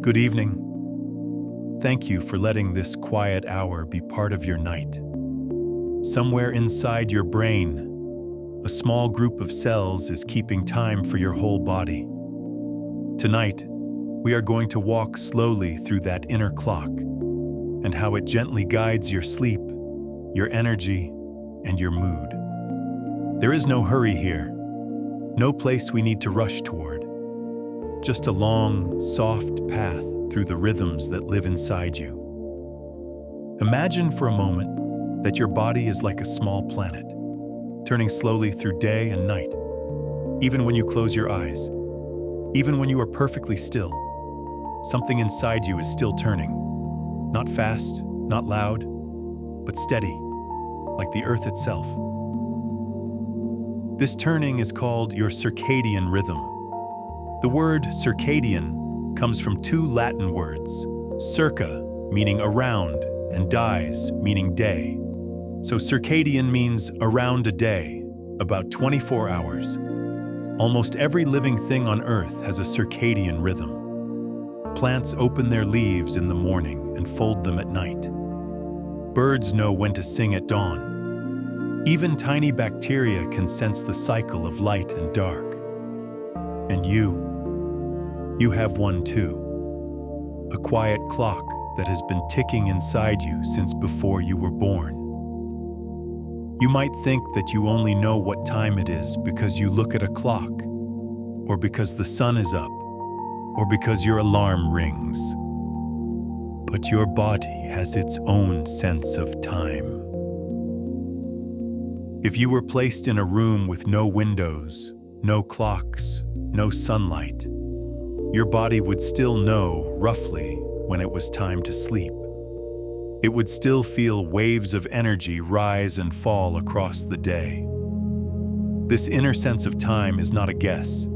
Good evening. Thank you for letting this quiet hour be part of your night. Somewhere inside your brain, a small group of cells is keeping time for your whole body. Tonight, we are going to walk slowly through that inner clock and how it gently guides your sleep, your energy, and your mood. There is no hurry here, no place we need to rush toward. Just a long, soft path through the rhythms that live inside you. Imagine for a moment that your body is like a small planet, turning slowly through day and night. Even when you close your eyes, even when you are perfectly still, something inside you is still turning. Not fast, not loud, but steady, like the earth itself. This turning is called your circadian rhythm. The word circadian comes from two Latin words, circa, meaning around, and dies, meaning day. So circadian means around a day, about 24 hours. Almost every living thing on Earth has a circadian rhythm. Plants open their leaves in the morning and fold them at night. Birds know when to sing at dawn. Even tiny bacteria can sense the cycle of light and dark. And you have one too. A quiet clock that has been ticking inside you since before you were born. You might think that you only know what time it is because you look at a clock, or because the sun is up, or because your alarm rings. But your body has its own sense of time. If you were placed in a room with no windows, no clocks, no sunlight, your body would still know, roughly, when it was time to sleep. It would still feel waves of energy rise and fall across the day. This inner sense of time is not a guess.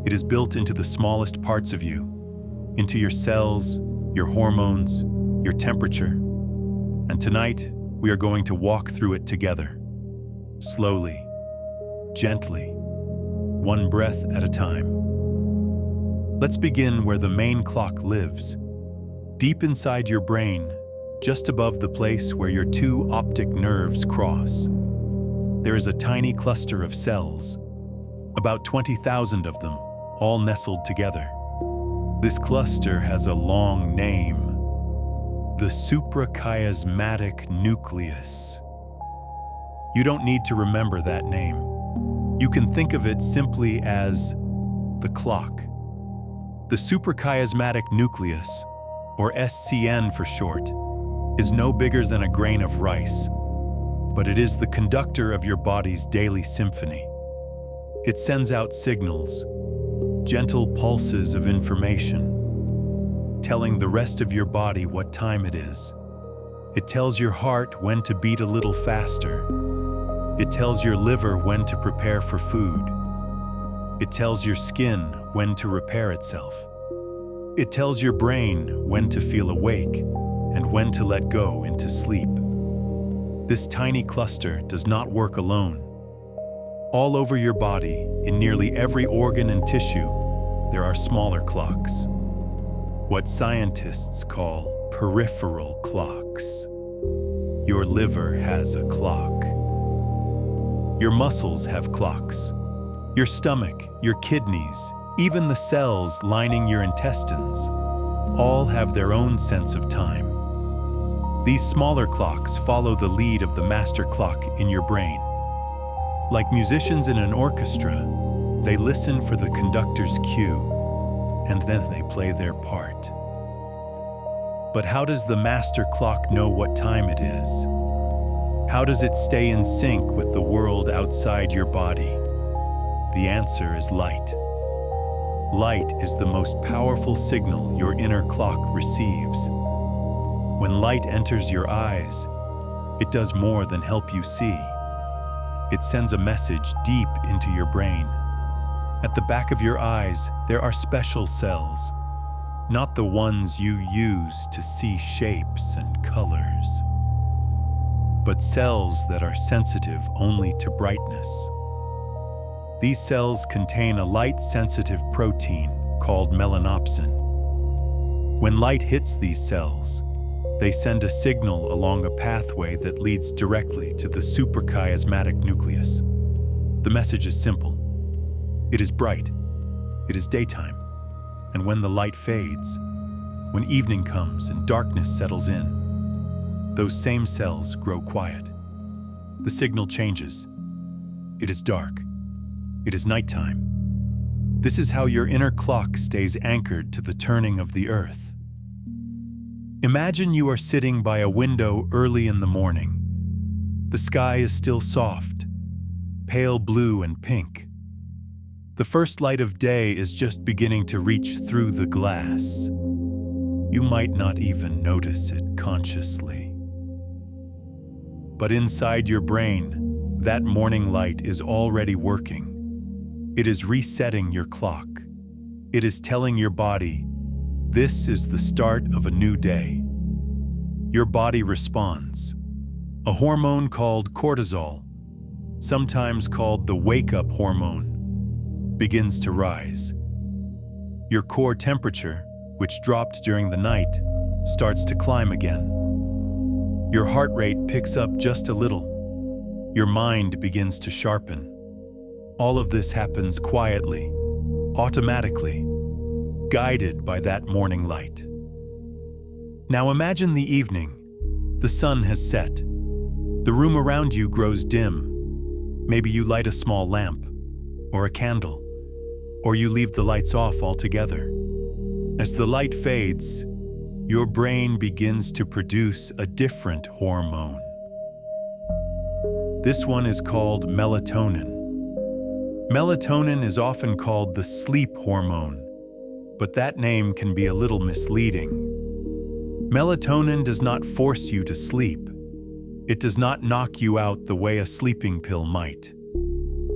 It is built into the smallest parts of you, into your cells, your hormones, your temperature. And tonight, we are going to walk through it together. Slowly, gently, one breath at a time. Let's begin where the main clock lives, deep inside your brain, just above the place where your two optic nerves cross. There is a tiny cluster of cells, about 20,000 of them, all nestled together. This cluster has a long name, the suprachiasmatic nucleus. You don't need to remember that name. You can think of it simply as the clock. The suprachiasmatic nucleus, or SCN for short, is no bigger than a grain of rice, but it is the conductor of your body's daily symphony. It sends out signals, gentle pulses of information, telling the rest of your body what time it is. It tells your heart when to beat a little faster. It tells your liver when to prepare for food. It tells your skin when to repair itself. It tells your brain when to feel awake and when to let go into sleep. This tiny cluster does not work alone. All over your body, in nearly every organ and tissue, there are smaller clocks, what scientists call peripheral clocks. Your liver has a clock. Your muscles have clocks. Your stomach, your kidneys, even the cells lining your intestines, all have their own sense of time. These smaller clocks follow the lead of the master clock in your brain. Like musicians in an orchestra, they listen for the conductor's cue, and then they play their part. But how does the master clock know what time it is? How does it stay in sync with the world outside your body? The answer is light. Light is the most powerful signal your inner clock receives. When light enters your eyes, it does more than help you see. It sends a message deep into your brain. At the back of your eyes, there are special cells, not the ones you use to see shapes and colors, but cells that are sensitive only to brightness. These cells contain a light-sensitive protein called melanopsin. When light hits these cells, they send a signal along a pathway that leads directly to the suprachiasmatic nucleus. The message is simple. It is bright. It is daytime. And when the light fades, when evening comes and darkness settles in, those same cells grow quiet. The signal changes. It is dark. It is nighttime. This is how your inner clock stays anchored to the turning of the earth. Imagine you are sitting by a window early in the morning. The sky is still soft, pale blue and pink. The first light of day is just beginning to reach through the glass. You might not even notice it consciously. But inside your brain, that morning light is already working. It is resetting your clock. It is telling your body, this is the start of a new day. Your body responds. A hormone called cortisol, sometimes called the wake-up hormone, begins to rise. Your core temperature, which dropped during the night, starts to climb again. Your heart rate picks up just a little. Your mind begins to sharpen. All of this happens quietly, automatically, guided by that morning light. Now imagine the evening. The sun has set. The room around you grows dim. Maybe you light a small lamp, or a candle, or you leave the lights off altogether. As the light fades, your brain begins to produce a different hormone. This one is called melatonin. Melatonin is often called the sleep hormone, but that name can be a little misleading. Melatonin does not force you to sleep. It does not knock you out the way a sleeping pill might.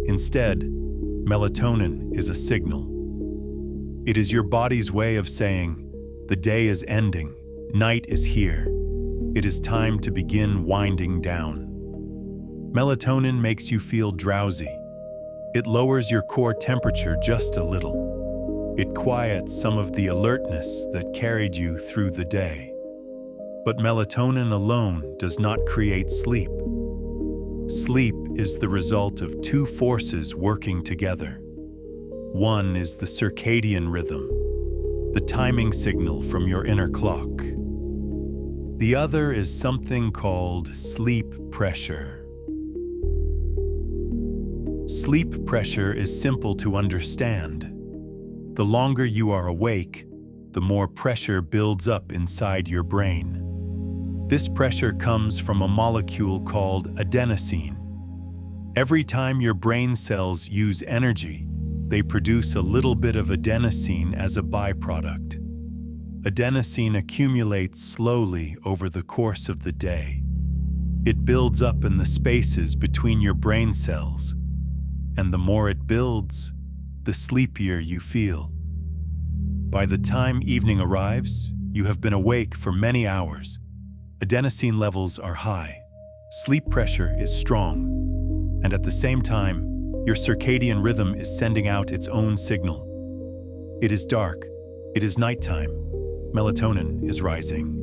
Instead, melatonin is a signal. It is your body's way of saying, the day is ending, night is here. It is time to begin winding down. Melatonin makes you feel drowsy. It lowers your core temperature just a little. It quiets some of the alertness that carried you through the day. But melatonin alone does not create sleep. Sleep is the result of two forces working together. One is the circadian rhythm, the timing signal from your inner clock. The other is something called sleep pressure. Sleep pressure is simple to understand. The longer you are awake, the more pressure builds up inside your brain. This pressure comes from a molecule called adenosine. Every time your brain cells use energy, they produce a little bit of adenosine as a byproduct. Adenosine accumulates slowly over the course of the day. It builds up in the spaces between your brain cells, and the more it builds, the sleepier you feel. By the time evening arrives, you have been awake for many hours. Adenosine levels are high, sleep pressure is strong, and at the same time, your circadian rhythm is sending out its own signal. It is dark, it is nighttime, melatonin is rising.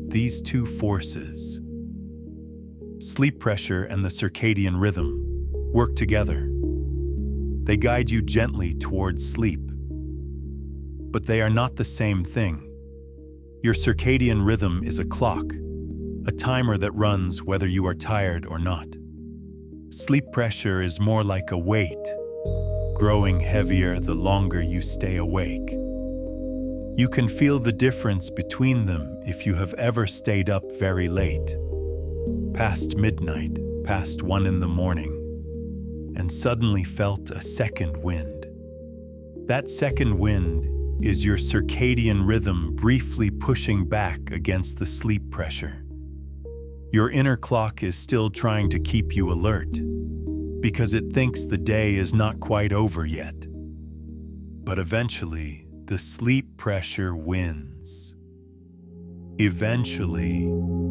These two forces, sleep pressure and the circadian rhythm, work together. They guide you gently towards sleep. But they are not the same thing. Your circadian rhythm is a clock, a timer that runs whether you are tired or not. Sleep pressure is more like a weight, growing heavier the longer you stay awake. You can feel the difference between them if you have ever stayed up very late, past midnight, past 1 in the morning, and suddenly felt a second wind. That second wind is your circadian rhythm briefly pushing back against the sleep pressure. Your inner clock is still trying to keep you alert because it thinks the day is not quite over yet. But eventually, the sleep pressure wins. Eventually,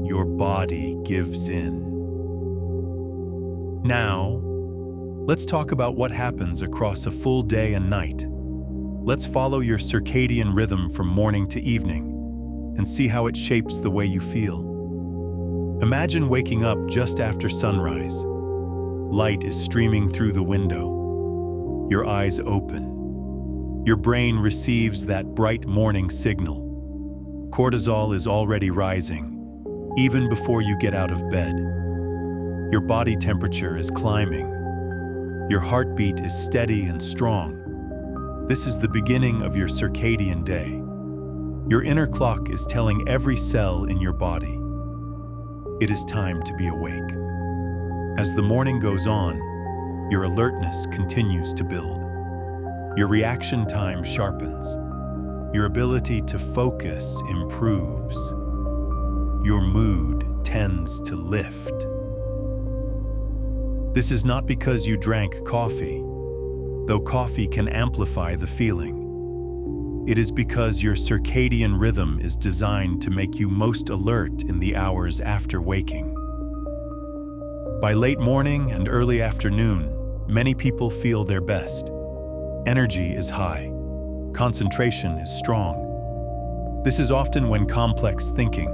your body gives in. Now, let's talk about what happens across a full day and night. Let's follow your circadian rhythm from morning to evening and see how it shapes the way you feel. Imagine waking up just after sunrise. Light is streaming through the window. Your eyes open. Your brain receives that bright morning signal. Cortisol is already rising, even before you get out of bed. Your body temperature is climbing. Your heartbeat is steady and strong. This is the beginning of your circadian day. Your inner clock is telling every cell in your body, it is time to be awake. As the morning goes on, your alertness continues to build. Your reaction time sharpens. Your ability to focus improves. Your mood tends to lift. This is not because you drank coffee, though coffee can amplify the feeling. It is because your circadian rhythm is designed to make you most alert in the hours after waking. By late morning and early afternoon, many people feel their best. Energy is high. Concentration is strong. This is often when complex thinking,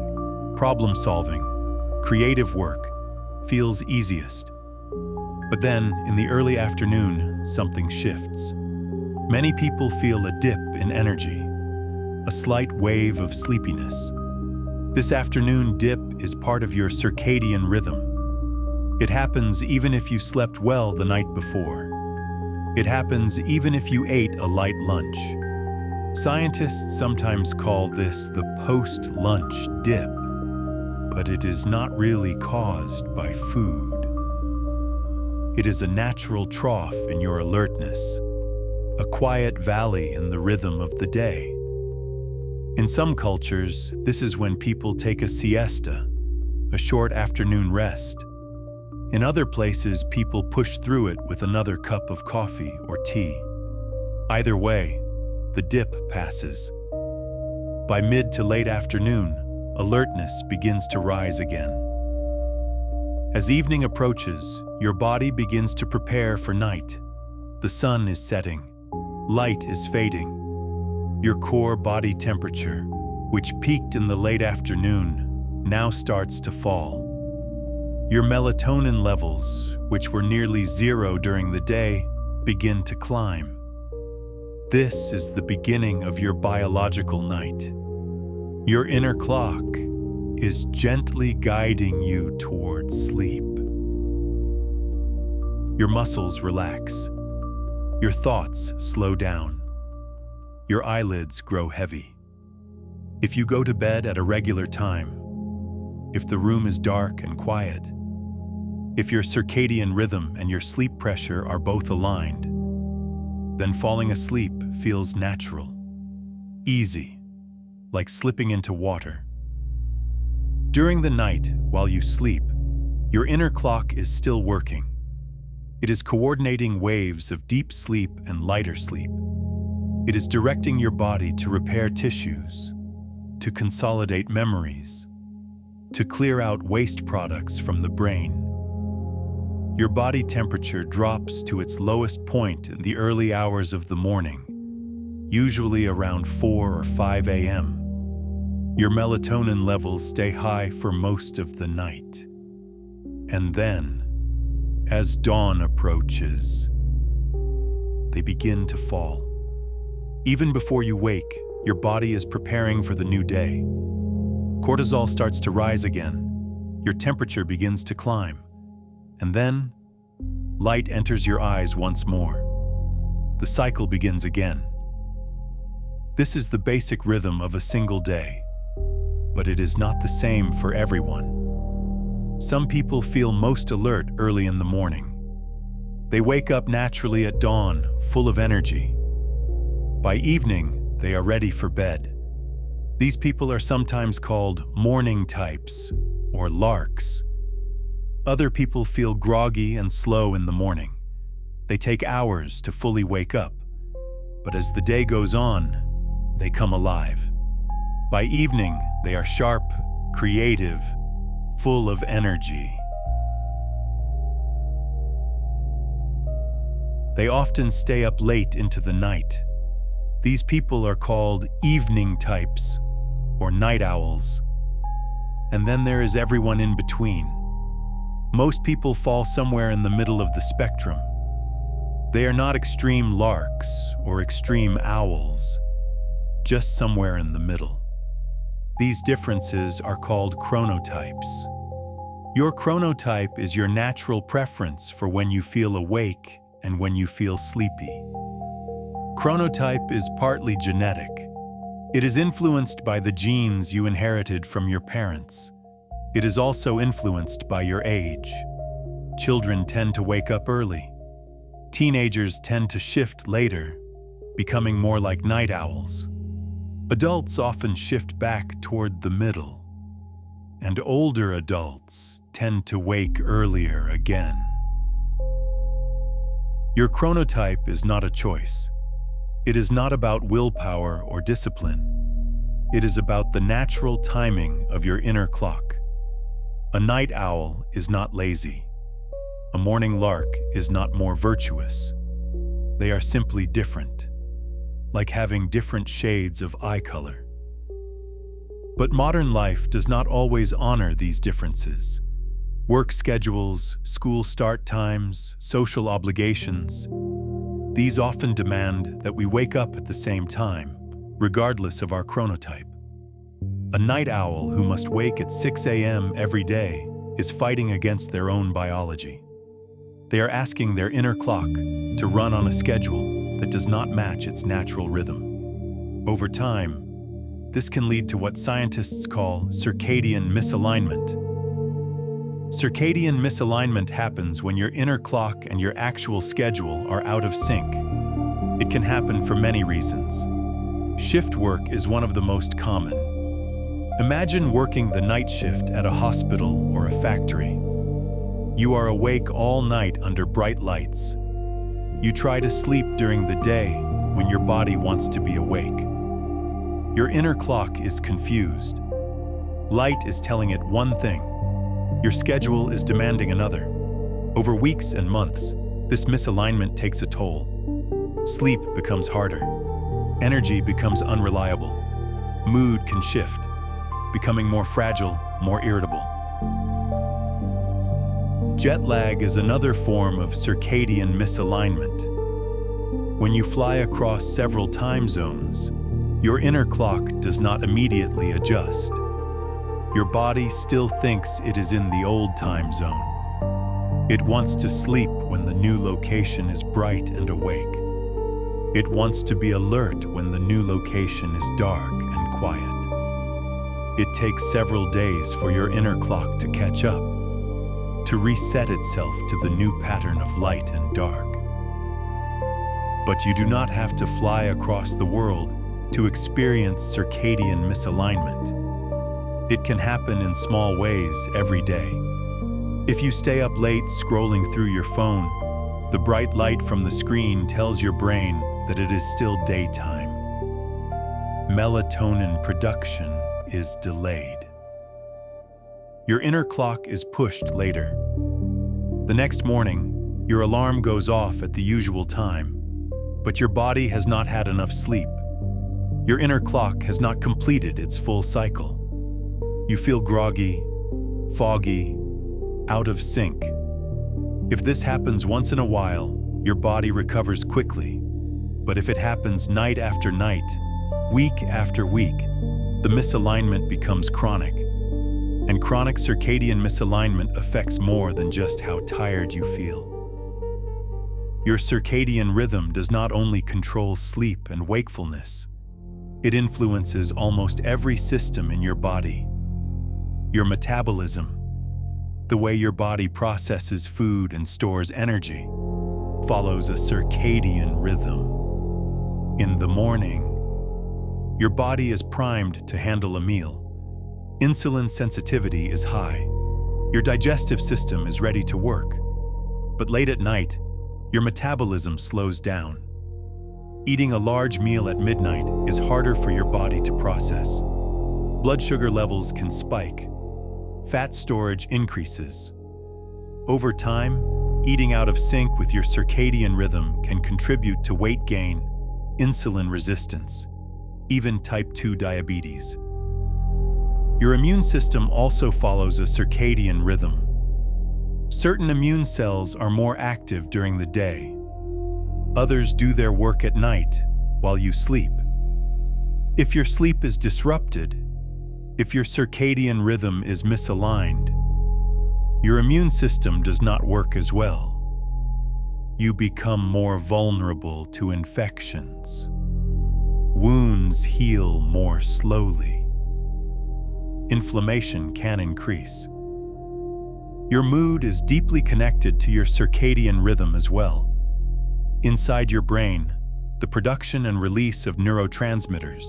problem-solving, creative work feels easiest. But then, in the early afternoon, something shifts. Many people feel a dip in energy, a slight wave of sleepiness. This afternoon dip is part of your circadian rhythm. It happens even if you slept well the night before. It happens even if you ate a light lunch. Scientists sometimes call this the post-lunch dip, but it is not really caused by food. It is a natural trough in your alertness, a quiet valley in the rhythm of the day. In some cultures, this is when people take a siesta, a short afternoon rest. In other places, people push through it with another cup of coffee or tea. Either way, the dip passes. By mid to late afternoon, alertness begins to rise again. As evening approaches, your body begins to prepare for night. The sun is setting. Light is fading. Your core body temperature, which peaked in the late afternoon, now starts to fall. Your melatonin levels, which were nearly zero during the day, begin to climb. This is the beginning of your biological night. Your inner clock is gently guiding you towards sleep. Your muscles relax. Your thoughts slow down. Your eyelids grow heavy. If you go to bed at a regular time, if the room is dark and quiet, if your circadian rhythm and your sleep pressure are both aligned, then falling asleep feels natural, easy, like slipping into water. During the night, while you sleep, your inner clock is still working. It is coordinating waves of deep sleep and lighter sleep. It is directing your body to repair tissues, to consolidate memories, to clear out waste products from the brain. Your body temperature drops to its lowest point in the early hours of the morning, usually around 4 or 5 a.m. Your melatonin levels stay high for most of the night. And then, as dawn approaches, they begin to fall. Even before you wake, your body is preparing for the new day. Cortisol starts to rise again. Your temperature begins to climb. And then, light enters your eyes once more. The cycle begins again. This is the basic rhythm of a single day, but it is not the same for everyone. Some people feel most alert early in the morning. They wake up naturally at dawn, full of energy. By evening, they are ready for bed. These people are sometimes called morning types or larks. Other people feel groggy and slow in the morning. They take hours to fully wake up, but as the day goes on, they come alive. By evening, they are sharp, creative, full of energy. They often stay up late into the night. These people are called evening types or night owls. And then there is everyone in between. Most people fall somewhere in the middle of the spectrum. They are not extreme larks or extreme owls, just somewhere in the middle. These differences are called chronotypes. Your chronotype is your natural preference for when you feel awake and when you feel sleepy. Chronotype is partly genetic. It is influenced by the genes you inherited from your parents. It is also influenced by your age. Children tend to wake up early. Teenagers tend to shift later, becoming more like night owls. Adults often shift back toward the middle. And older adults tend to wake earlier again. Your chronotype is not a choice. It is not about willpower or discipline. It is about the natural timing of your inner clock. A night owl is not lazy. A morning lark is not more virtuous. They are simply different, like having different shades of eye color. But modern life does not always honor these differences. Work schedules, school start times, social obligations, these often demand that we wake up at the same time, regardless of our chronotype. A night owl who must wake at 6 a.m. every day is fighting against their own biology. They are asking their inner clock to run on a schedule that does not match its natural rhythm. Over time, this can lead to what scientists call circadian misalignment. Circadian misalignment happens when your inner clock and your actual schedule are out of sync. It can happen for many reasons. Shift work is one of the most common. Imagine working the night shift at a hospital or a factory. You are awake all night under bright lights. You try to sleep during the day when your body wants to be awake. Your inner clock is confused. Light is telling it one thing. Your schedule is demanding another. Over weeks and months, this misalignment takes a toll. Sleep becomes harder. Energy becomes unreliable. Mood can shift, becoming more fragile, more irritable. Jet lag is another form of circadian misalignment. When you fly across several time zones, your inner clock does not immediately adjust. Your body still thinks it is in the old time zone. It wants to sleep when the new location is bright and awake. It wants to be alert when the new location is dark and quiet. It takes several days for your inner clock to catch up, to reset itself to the new pattern of light and dark. But you do not have to fly across the world to experience circadian misalignment. It can happen in small ways every day. If you stay up late scrolling through your phone, the bright light from the screen tells your brain that it is still daytime. Melatonin production is delayed. Your inner clock is pushed later. The next morning, your alarm goes off at the usual time, but your body has not had enough sleep. Your inner clock has not completed its full cycle. You feel groggy, foggy, out of sync. If this happens once in a while, your body recovers quickly. But if it happens night after night, week after week, the misalignment becomes chronic. And chronic circadian misalignment affects more than just how tired you feel. Your circadian rhythm does not only control sleep and wakefulness, it influences almost every system in your body. Your metabolism, the way your body processes food and stores energy, follows a circadian rhythm. In the morning, your body is primed to handle a meal. Insulin sensitivity is high. Your digestive system is ready to work. But late at night, your metabolism slows down. Eating a large meal at midnight is harder for your body to process. Blood sugar levels can spike. Fat storage increases. Over time, eating out of sync with your circadian rhythm can contribute to weight gain, insulin resistance, even type 2 diabetes. Your immune system also follows a circadian rhythm. Certain immune cells are more active during the day. Others do their work at night while you sleep. If your sleep is disrupted, if your circadian rhythm is misaligned, your immune system does not work as well. You become more vulnerable to infections. Wounds heal more slowly. Inflammation can increase. Your mood is deeply connected to your circadian rhythm as well. Inside your brain, the production and release of neurotransmitters,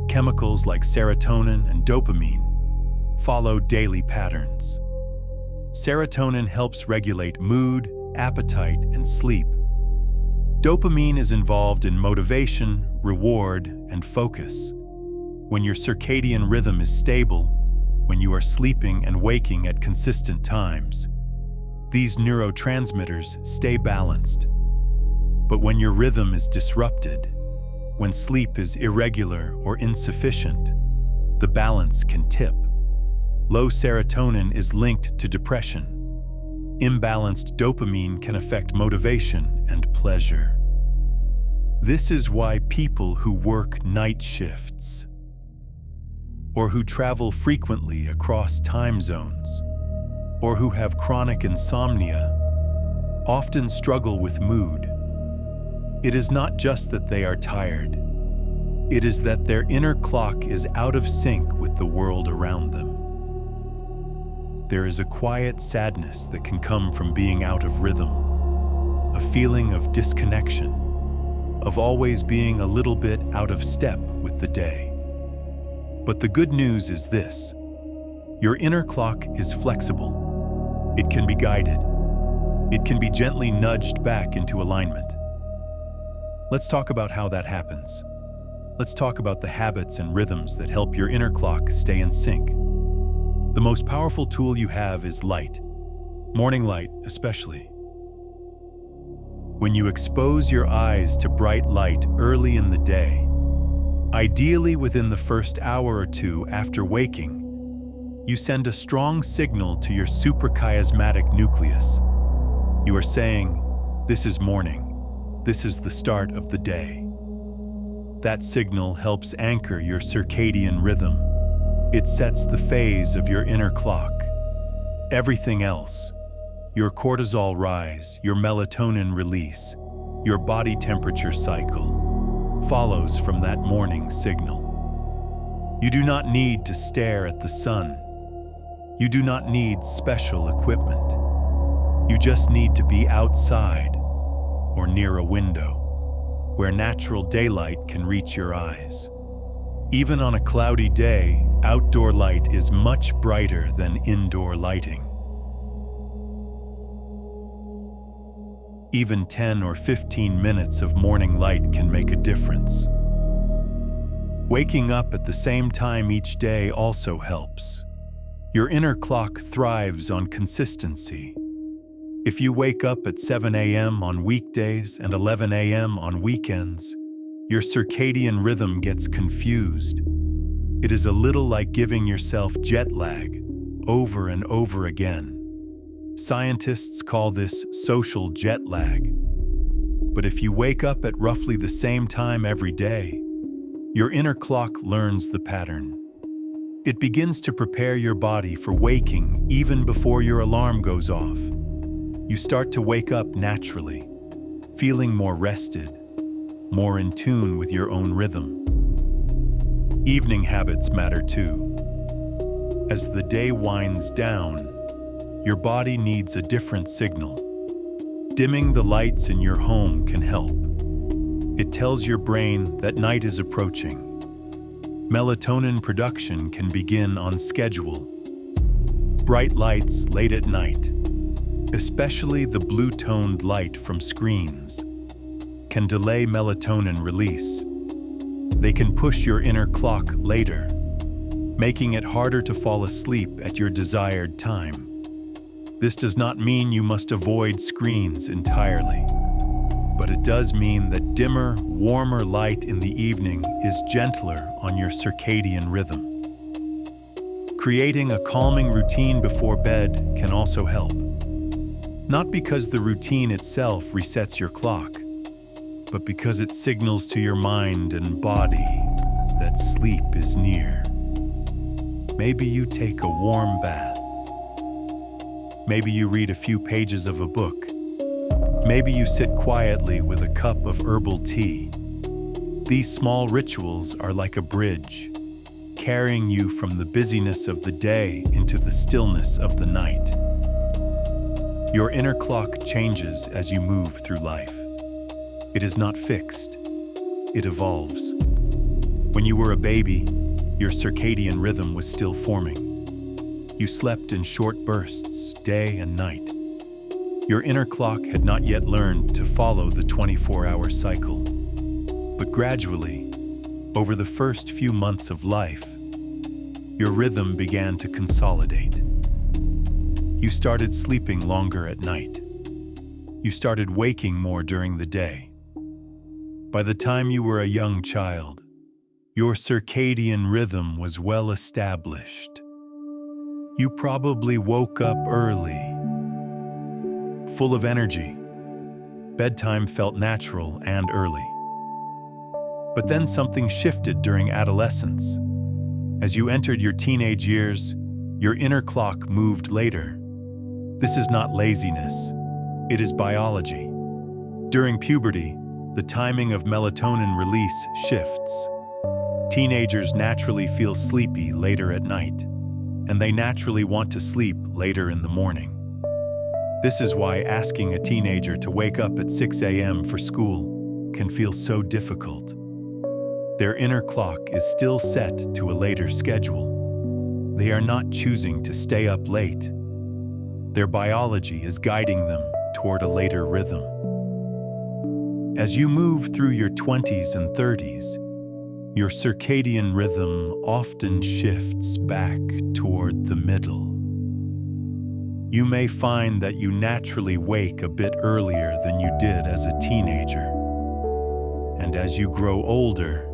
chemicals like serotonin and dopamine, follow daily patterns. Serotonin helps regulate mood, appetite, and sleep. Dopamine is involved in motivation, reward, and focus. When your circadian rhythm is stable, when you are sleeping and waking at consistent times, these neurotransmitters stay balanced. But when your rhythm is disrupted, when sleep is irregular or insufficient, the balance can tip. Low serotonin is linked to depression. Imbalanced dopamine can affect motivation and pleasure. This is why people who work night shifts or who travel frequently across time zones or who have chronic insomnia often struggle with mood. It is not just that they are tired. It is that their inner clock is out of sync with the world around them. There is a quiet sadness that can come from being out of rhythm, a feeling of disconnection, of always being a little bit out of step with the day. But the good news is this: your inner clock is flexible. It can be guided. It can be gently nudged back into alignment. Let's talk about how that happens. Let's talk about the habits and rhythms that help your inner clock stay in sync. The most powerful tool you have is light, morning light especially. When you expose your eyes to bright light early in the day, ideally within the first hour or two after waking, you send a strong signal to your suprachiasmatic nucleus. You are saying, "This is morning. This is the start of the day." That signal helps anchor your circadian rhythm. It sets the phase of your inner clock. Everything else, your cortisol rise, your melatonin release, your body temperature cycle, follows from that morning signal. You do not need to stare at the sun. You do not need special equipment. You just need to be outside or near a window where natural daylight can reach your eyes. Even on a cloudy day, outdoor light is much brighter than indoor lighting. Even 10 or 15 minutes of morning light can make a difference. Waking up at the same time each day also helps. Your inner clock thrives on consistency. If you wake up at 7 a.m. on weekdays and 11 a.m. on weekends, your circadian rhythm gets confused. It is a little like giving yourself jet lag over and over again. Scientists call this social jet lag. But if you wake up at roughly the same time every day, your inner clock learns the pattern. It begins to prepare your body for waking even before your alarm goes off. You start to wake up naturally, feeling more rested, more in tune with your own rhythm. Evening habits matter too. As the day winds down, your body needs a different signal. Dimming the lights in your home can help. It tells your brain that night is approaching. Melatonin production can begin on schedule. Bright lights late at night, especially the blue-toned light from screens, can delay melatonin release. They can push your inner clock later, making it harder to fall asleep at your desired time. This does not mean you must avoid screens entirely. but it does mean that dimmer, warmer light in the evening is gentler on your circadian rhythm. Creating a calming routine before bed can also help. Not because the routine itself resets your clock, but because it signals to your mind and body that sleep is near. Maybe you take a warm bath. Maybe you read a few pages of a book. Maybe you sit quietly with a cup of herbal tea. These small rituals are like a bridge, carrying you from the busyness of the day into the stillness of the night. Your inner clock changes as you move through life. It is not fixed. It evolves. When you were a baby, your circadian rhythm was still forming. You slept in short bursts, day and night. Your inner clock had not yet learned to follow the 24-hour cycle. But gradually, over the first few months of life, your rhythm began to consolidate. You started sleeping longer at night. You started waking more during the day. By the time you were a young child, your circadian rhythm was well established. You probably woke up early, full of energy. Bedtime felt natural and early. But then something shifted during adolescence. As you entered your teenage years, your inner clock moved later. This is not laziness. It is biology. During puberty, the timing of melatonin release shifts. Teenagers naturally feel sleepy later at night, and they naturally want to sleep later in the morning. This is why asking a teenager to wake up at 6 a.m. for school can feel so difficult. Their inner clock is still set to a later schedule. They are not choosing to stay up late. Their biology is guiding them toward a later rhythm. As you move through your 20s and 30s, your circadian rhythm often shifts back toward the middle. You may find that you naturally wake a bit earlier than you did as a teenager. And as you grow older,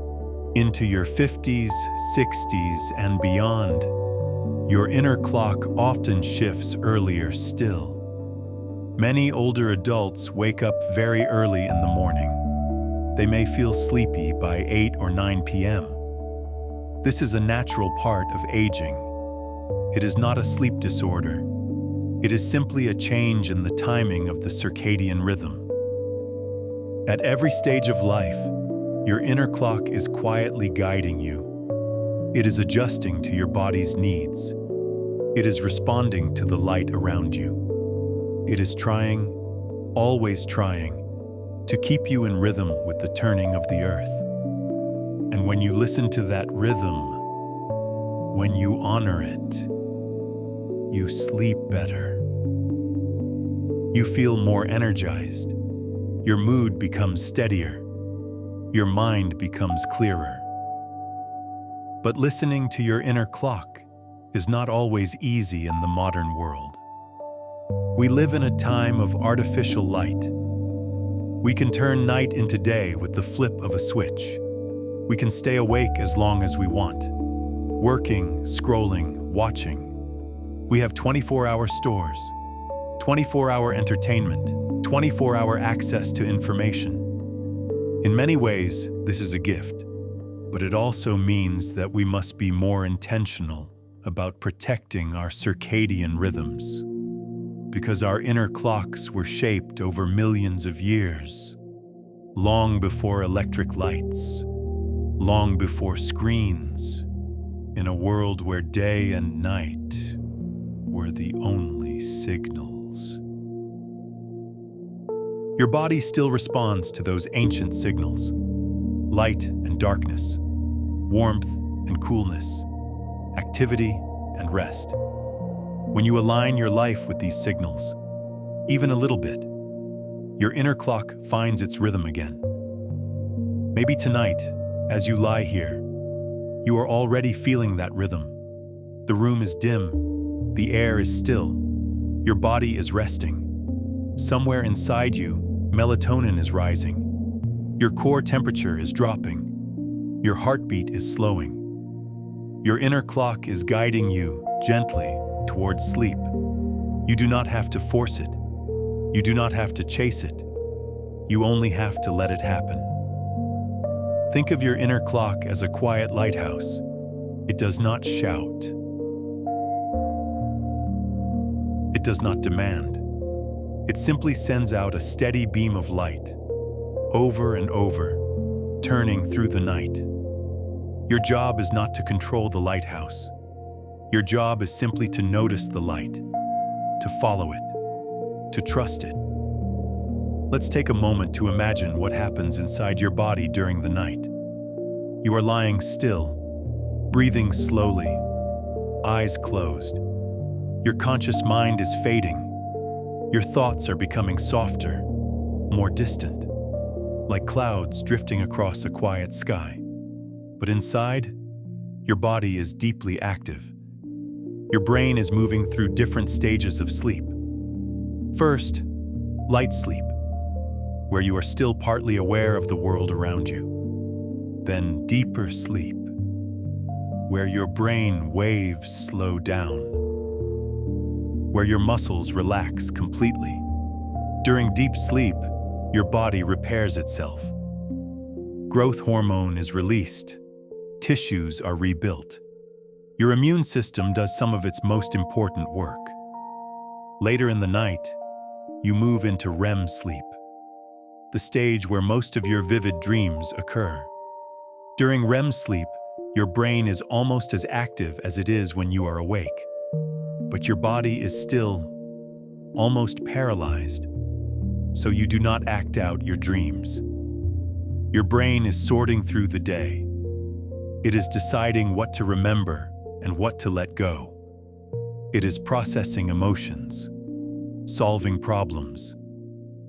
into your 50s, 60s, and beyond, your inner clock often shifts earlier still. Many older adults wake up very early in the morning. They may feel sleepy by 8 or 9 p.m. This is a natural part of aging. It is not a sleep disorder. It is simply a change in the timing of the circadian rhythm. At every stage of life, your inner clock is quietly guiding you. It is adjusting to your body's needs. It is responding to the light around you. It is trying, always trying, to keep you in rhythm with the turning of the earth. And when you listen to that rhythm, when you honor it, you sleep better. You feel more energized. Your mood becomes steadier. Your mind becomes clearer. But listening to your inner clock is not always easy in the modern world. We live in a time of artificial light. We can turn night into day with the flip of a switch. We can stay awake as long as we want, working, scrolling, watching. We have 24-hour stores, 24-hour entertainment, 24-hour access to information. In many ways, this is a gift, but it also means that we must be more intentional about protecting our circadian rhythms, because our inner clocks were shaped over millions of years, long before electric lights, long before screens, in a world where day and night were the only signals. Your body still responds to those ancient signals: light and darkness, warmth and coolness, activity and rest. When you align your life with these signals, even a little bit, your inner clock finds its rhythm again. Maybe tonight, as you lie here, you are already feeling that rhythm. The room is dim, the air is still, your body is resting. Somewhere inside you, melatonin is rising. Your core temperature is dropping. Your heartbeat is slowing. Your inner clock is guiding you gently towards sleep. You do not have to force it. You do not have to chase it. You only have to let it happen. Think of your inner clock as a quiet lighthouse. It does not shout. It does not demand. It simply sends out a steady beam of light, over and over, turning through the night. Your job is not to control the lighthouse. Your job is simply to notice the light, to follow it, to trust it. Let's take a moment to imagine what happens inside your body during the night. You are lying still, breathing slowly, eyes closed. Your conscious mind is fading. Your thoughts are becoming softer, more distant, like clouds drifting across a quiet sky. But inside, your body is deeply active. Your brain is moving through different stages of sleep. First, light sleep, where you are still partly aware of the world around you. Then deeper sleep, where your brain waves slow down, where your muscles relax completely. During deep sleep, your body repairs itself. Growth hormone is released. Tissues are rebuilt. Your immune system does some of its most important work. Later in the night, you move into REM sleep, the stage where most of your vivid dreams occur. During REM sleep, your brain is almost as active as it is when you are awake, but your body is still almost paralyzed, so you do not act out your dreams. Your brain is sorting through the day. It is deciding what to remember and what to let go. It is processing emotions, solving problems,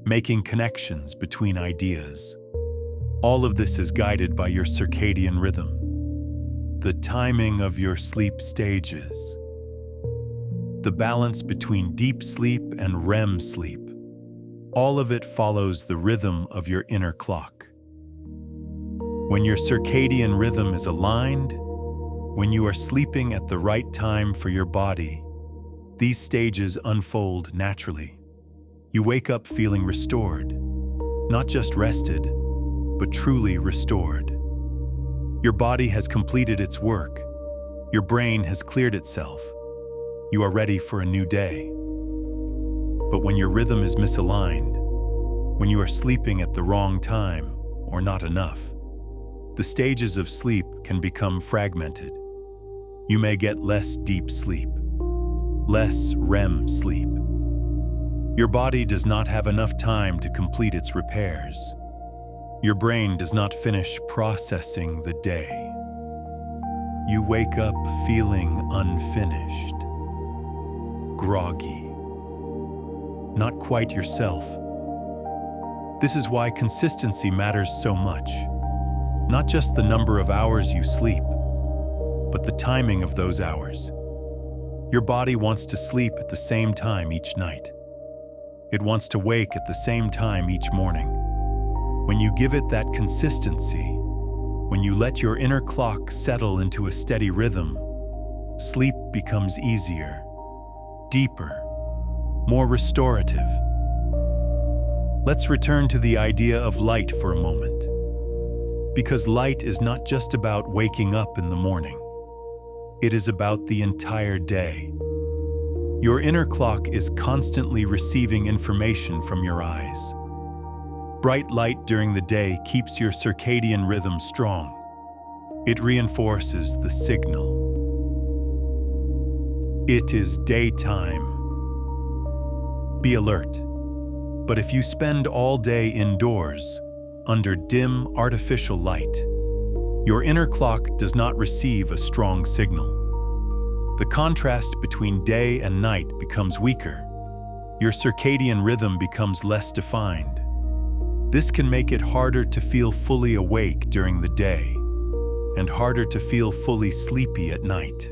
making connections between ideas. All of this is guided by your circadian rhythm, the timing of your sleep stages, the balance between deep sleep and REM sleep. All of it follows the rhythm of your inner clock. When your circadian rhythm is aligned, when you are sleeping at the right time for your body, these stages unfold naturally. You wake up feeling restored, not just rested, but truly restored. Your body has completed its work. Your brain has cleared itself. You are ready for a new day. But when your rhythm is misaligned, when you are sleeping at the wrong time or not enough, the stages of sleep can become fragmented. You may get less deep sleep, less REM sleep. Your body does not have enough time to complete its repairs. Your brain does not finish processing the day. You wake up feeling unfinished, groggy, not quite yourself. This is why consistency matters so much. Not just the number of hours you sleep, but the timing of those hours. Your body wants to sleep at the same time each night. It wants to wake at the same time each morning. When you give it that consistency, when you let your inner clock settle into a steady rhythm, sleep becomes easier, deeper, more restorative. Let's return to the idea of light for a moment. Because light is not just about waking up in the morning. It is about the entire day. Your inner clock is constantly receiving information from your eyes. Bright light during the day keeps your circadian rhythm strong. It reinforces the signal. It is daytime. Be alert. But if you spend all day indoors, under dim, artificial light, your inner clock does not receive a strong signal. The contrast between day and night becomes weaker. Your circadian rhythm becomes less defined. This can make it harder to feel fully awake during the day and harder to feel fully sleepy at night.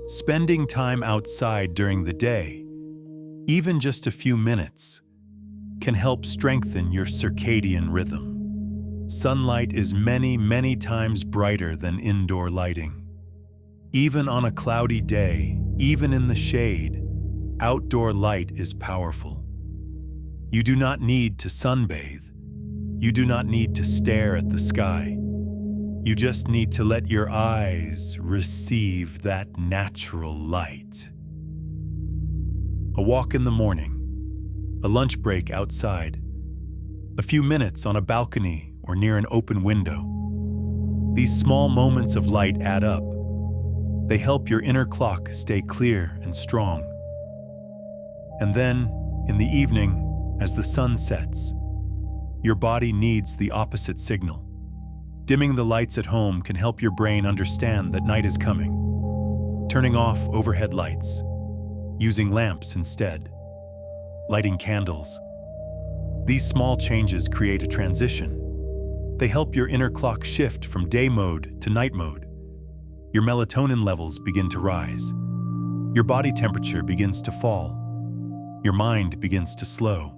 Spending time outside during the day, even just a few minutes, can help strengthen your circadian rhythm. Sunlight is many, many times brighter than indoor lighting. Even on a cloudy day, even in the shade, outdoor light is powerful. You do not need to sunbathe. You do not need to stare at the sky. You just need to let your eyes receive that natural light. A walk in the morning, a lunch break outside, a few minutes on a balcony or near an open window. These small moments of light add up. They help your inner clock stay clear and strong. And then, in the evening, as the sun sets, your body needs the opposite signal. Dimming the lights at home can help your brain understand that night is coming. Turning off overhead lights, using lamps instead, lighting candles. These small changes create a transition. They help your inner clock shift from day mode to night mode. Your melatonin levels begin to rise. Your body temperature begins to fall. Your mind begins to slow.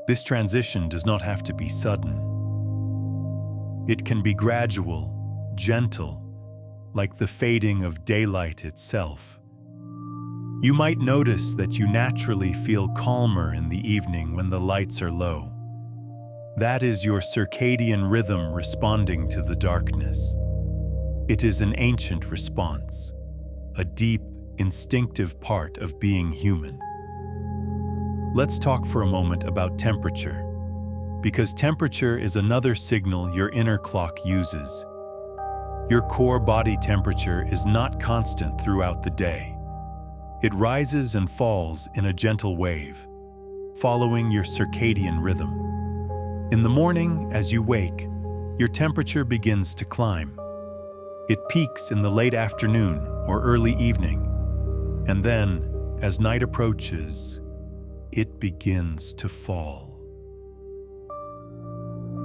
This transition does not have to be sudden. It can be gradual, gentle, like the fading of daylight itself. You might notice that you naturally feel calmer in the evening when the lights are low. That is your circadian rhythm responding to the darkness. It is an ancient response, a deep, instinctive part of being human. Let's talk for a moment about temperature, because temperature is another signal your inner clock uses. Your core body temperature is not constant throughout the day. It rises and falls in a gentle wave, following your circadian rhythm. In the morning, as you wake, your temperature begins to climb. It peaks in the late afternoon or early evening, and then, as night approaches, it begins to fall.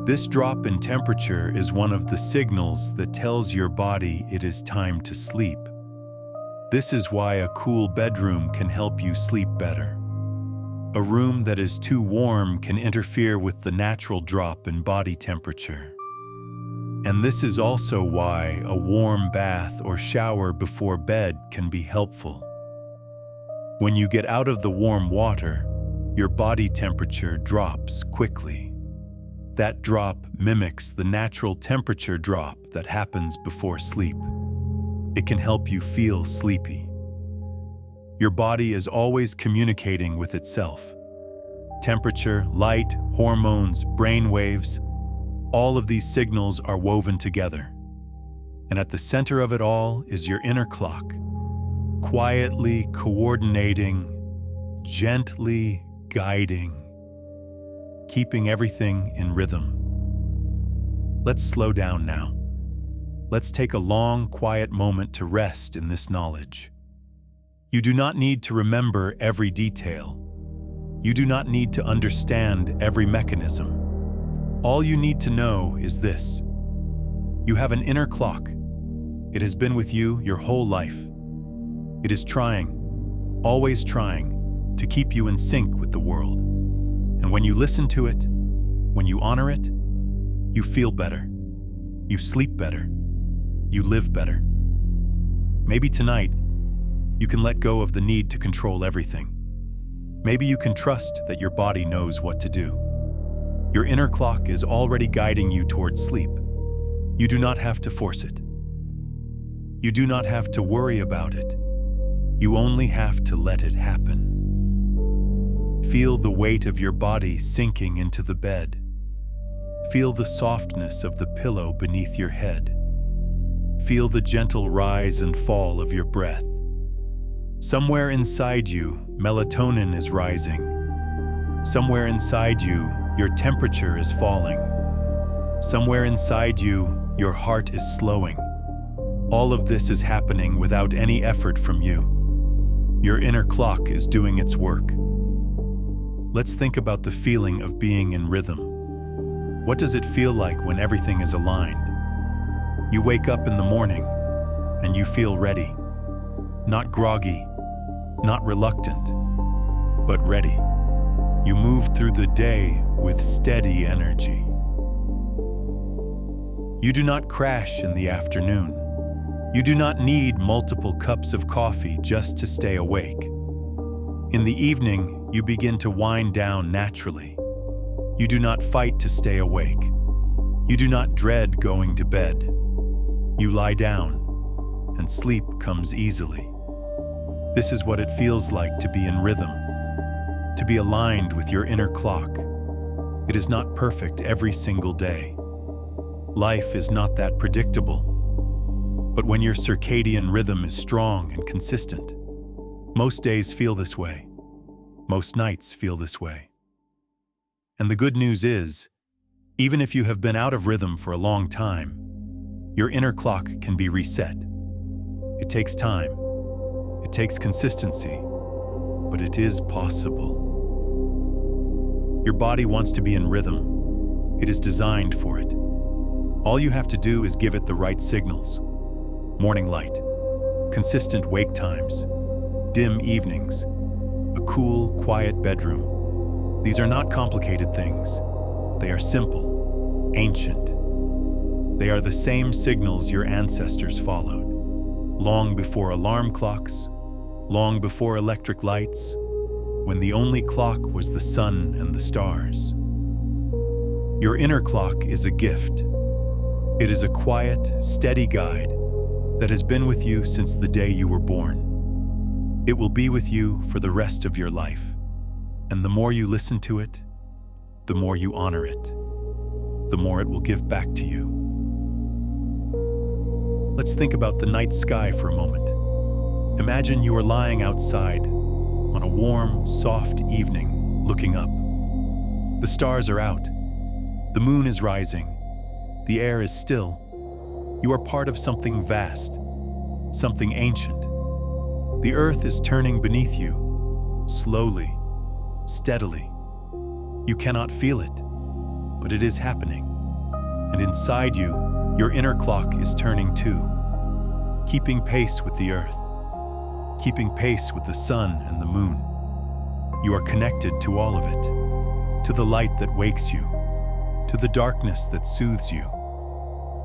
This drop in temperature is one of the signals that tells your body it is time to sleep. This is why a cool bedroom can help you sleep better. A room that is too warm can interfere with the natural drop in body temperature. And this is also why a warm bath or shower before bed can be helpful. When you get out of the warm water, your body temperature drops quickly. That drop mimics the natural temperature drop that happens before sleep. It can help you feel sleepy. Your body is always communicating with itself. Temperature, light, hormones, brain waves, all of these signals are woven together. And at the center of it all is your inner clock, quietly coordinating, gently guiding, keeping everything in rhythm. Let's slow down now. Let's take a long, quiet moment to rest in this knowledge. You do not need to remember every detail. You do not need to understand every mechanism. All you need to know is this. You have an inner clock. It has been with you your whole life. It is trying, always trying, to keep you in sync with the world. And when you listen to it, when you honor it, you feel better. You sleep better. You live better. Maybe tonight, you can let go of the need to control everything. Maybe you can trust that your body knows what to do. Your inner clock is already guiding you towards sleep. You do not have to force it. You do not have to worry about it. You only have to let it happen. Feel the weight of your body sinking into the bed. Feel the softness of the pillow beneath your head. Feel the gentle rise and fall of your breath. Somewhere inside you, melatonin is rising. Somewhere inside you, your temperature is falling. Somewhere inside you, your heart is slowing. All of this is happening without any effort from you. Your inner clock is doing its work. Let's think about the feeling of being in rhythm. What does it feel like when everything is aligned? You wake up in the morning and you feel ready. Not groggy, not reluctant, but ready. You move through the day with steady energy. You do not crash in the afternoon. You do not need multiple cups of coffee just to stay awake. In the evening, you begin to wind down naturally. You do not fight to stay awake. You do not dread going to bed. You lie down, and sleep comes easily. This is what it feels like to be in rhythm, to be aligned with your inner clock. It is not perfect every single day. Life is not that predictable. But when your circadian rhythm is strong and consistent, most days feel this way. Most nights feel this way. And the good news is, even if you have been out of rhythm for a long time, your inner clock can be reset. It takes time. It takes consistency, but it is possible. Your body wants to be in rhythm. It is designed for it. All you have to do is give it the right signals. Morning light, consistent wake times, dim evenings, a cool, quiet bedroom. These are not complicated things. They are simple, ancient. They are the same signals your ancestors followed, long before alarm clocks, long before electric lights, when the only clock was the sun and the stars. Your inner clock is a gift. It is a quiet, steady guide that has been with you since the day you were born. It will be with you for the rest of your life. And the more you listen to it, the more you honor it, the more it will give back to you. Let's think about the night sky for a moment. Imagine you are lying outside on a warm, soft evening, looking up. The stars are out. The moon is rising. The air is still. You are part of something vast, something ancient. The earth is turning beneath you, slowly, steadily. You cannot feel it, but it is happening. And inside you, your inner clock is turning too, keeping pace with the earth, keeping pace with the sun and the moon. You are connected to all of it, to the light that wakes you, to the darkness that soothes you,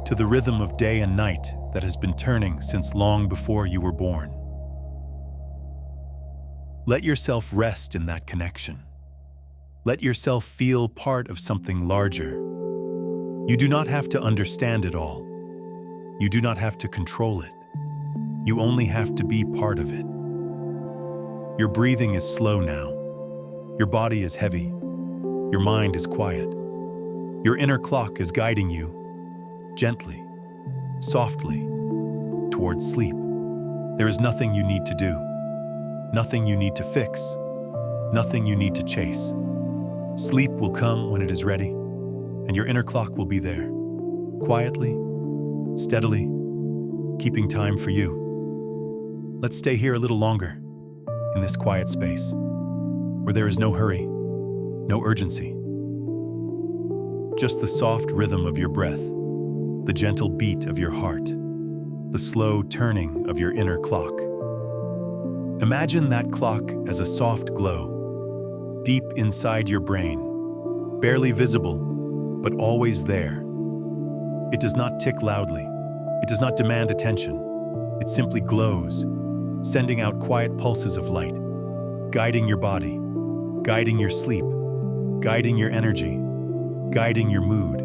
to the rhythm of day and night that has been turning since long before you were born. Let yourself rest in that connection. Let yourself feel part of something larger. You do not have to understand it all. You do not have to control it. You only have to be part of it. Your breathing is slow now. Your body is heavy. Your mind is quiet. Your inner clock is guiding you, gently, softly, towards sleep. There is nothing you need to do, nothing you need to fix, nothing you need to chase. Sleep will come when it is ready, and your inner clock will be there, quietly, steadily, keeping time for you. Let's stay here a little longer, in this quiet space, where there is no hurry, no urgency. Just the soft rhythm of your breath, the gentle beat of your heart, the slow turning of your inner clock. Imagine that clock as a soft glow, deep inside your brain, barely visible, but always there. It does not tick loudly. It does not demand attention. It simply glows, sending out quiet pulses of light, guiding your body, guiding your sleep, guiding your energy, guiding your mood.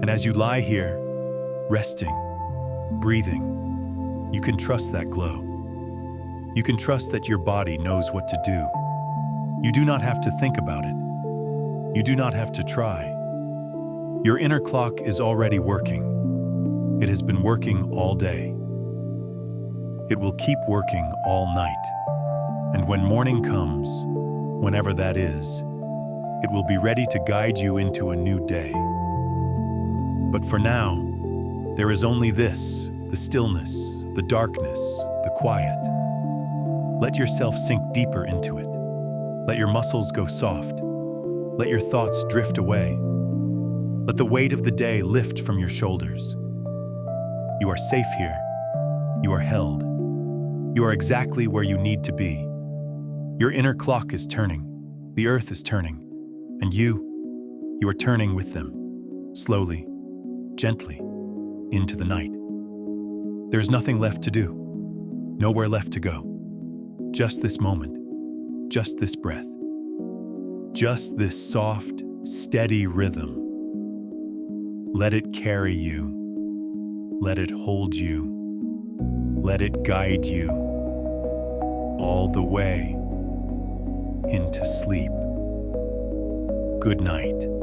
And as you lie here, resting, breathing, you can trust that glow. You can trust that your body knows what to do. You do not have to think about it. You do not have to try. Your inner clock is already working. It has been working all day. It will keep working all night. And when morning comes, whenever that is, it will be ready to guide you into a new day. But for now, there is only this, the stillness, the darkness, the quiet. Let yourself sink deeper into it. Let your muscles go soft. Let your thoughts drift away. Let the weight of the day lift from your shoulders. You are safe here. You are held. You are exactly where you need to be. Your inner clock is turning, The earth is turning, and you are turning with them, slowly, gently, into the night. There's nothing left to do, nowhere left to go. Just this moment, just this breath, just this soft, steady rhythm. Let it carry you, let it hold you, let it guide you all the way into sleep. Good night.